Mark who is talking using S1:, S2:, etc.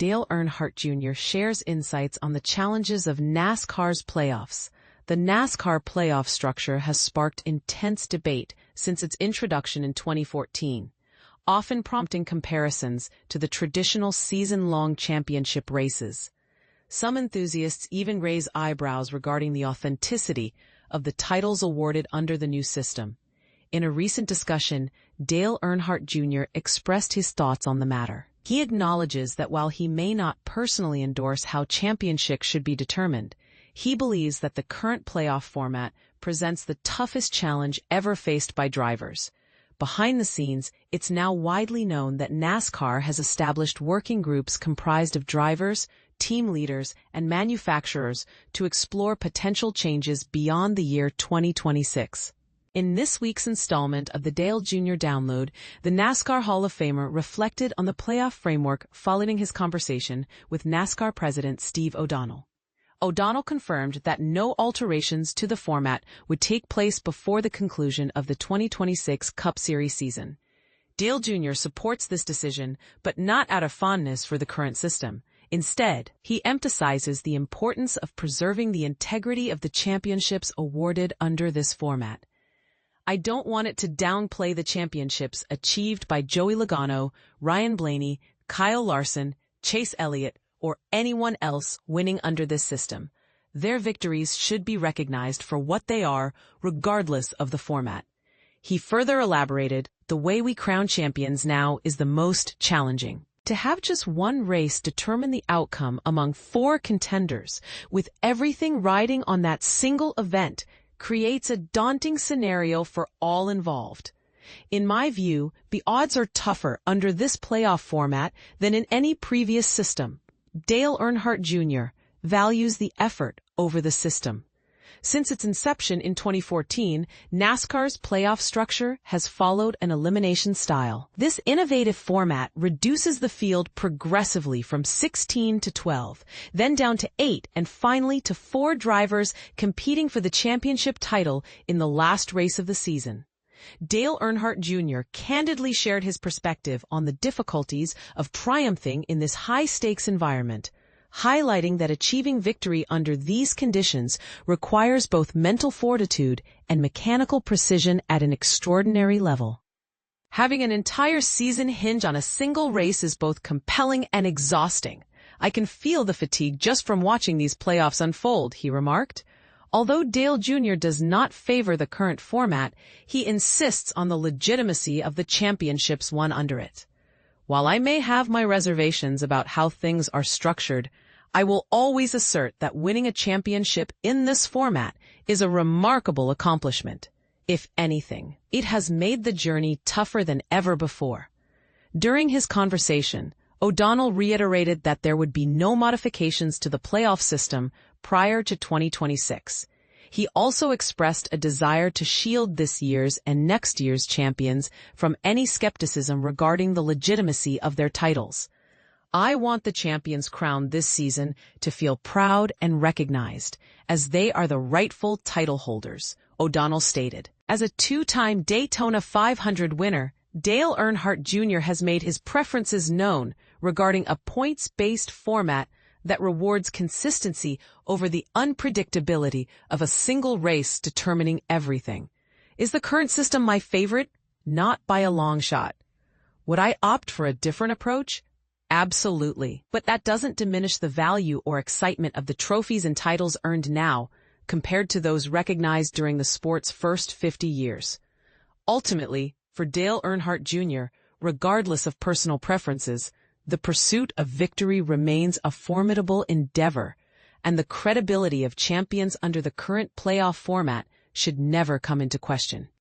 S1: Dale Earnhardt Jr. shares insights on the challenges of NASCAR's playoffs. The NASCAR playoff structure has sparked intense debate since its introduction in 2014, often prompting comparisons to the traditional season-long championship races. Some enthusiasts even raise eyebrows regarding the authenticity of the titles awarded under the new system. In a recent discussion, Dale Earnhardt Jr. expressed his thoughts on the matter. He acknowledges that while he may not personally endorse how championships should be determined, he believes that the current playoff format presents the toughest challenge ever faced by drivers. Behind the scenes, it's now widely known that NASCAR has established working groups comprised of drivers, team leaders, and manufacturers to explore potential changes beyond the year 2026. In this week's installment of the Dale Jr. Download, the NASCAR Hall of Famer reflected on the playoff framework following his conversation with NASCAR President Steve O'Donnell. O'Donnell confirmed that no alterations to the format would take place before the conclusion of the 2026 Cup Series season. Dale Jr. supports this decision, but not out of fondness for the current system. Instead, he emphasizes the importance of preserving the integrity of the championships awarded under this format. "I don't want it to downplay the championships achieved by Joey Logano, Ryan Blaney, Kyle Larson, Chase Elliott, or anyone else winning under this system. Their victories should be recognized for what they are, regardless of the format." He further elaborated, "The way we crown champions now is the most challenging. To have just one race determine the outcome among 4 contenders, with everything riding on that single event, creates a daunting scenario for all involved. In my view, the odds are tougher under this playoff format than in any previous system." Dale Earnhardt Jr. values the effort over the system. Since its inception in 2014, NASCAR's playoff structure has followed an elimination style. This innovative format reduces the field progressively from 16 to 12, then down to 8, and finally to 4 drivers competing for the championship title in the last race of the season. Dale Earnhardt Jr. candidly shared his perspective on the difficulties of triumphing in this high-stakes environment, highlighting that achieving victory under these conditions requires both mental fortitude and mechanical precision at an extraordinary level. "Having an entire season hinge on a single race is both compelling and exhausting. I can feel the fatigue just from watching these playoffs unfold," he remarked. Although Dale Jr. does not favor the current format, he insists on the legitimacy of the championships won under it. "While I may have my reservations about how things are structured, I will always assert that winning a championship in this format is a remarkable accomplishment. If anything, it has made the journey tougher than ever before." During his conversation, O'Donnell reiterated that there would be no modifications to the playoff system prior to 2026. He also expressed a desire to shield this year's and next year's champions from any skepticism regarding the legitimacy of their titles. "I want the champions crowned this season to feel proud and recognized, as they are the rightful title holders," O'Donnell stated. As a 2-time Daytona 500 winner, Dale Earnhardt Jr. has made his preferences known regarding a points-based format that rewards consistency over the unpredictability of a single race determining everything. "Is the current system my favorite? Not by a long shot. Would I opt for a different approach? Absolutely. But that doesn't diminish the value or excitement of the trophies and titles earned now compared to those recognized during the sport's first 50 years. Ultimately, for Dale Earnhardt Jr., regardless of personal preferences, the pursuit of victory remains a formidable endeavor, and the credibility of champions under the current playoff format should never come into question.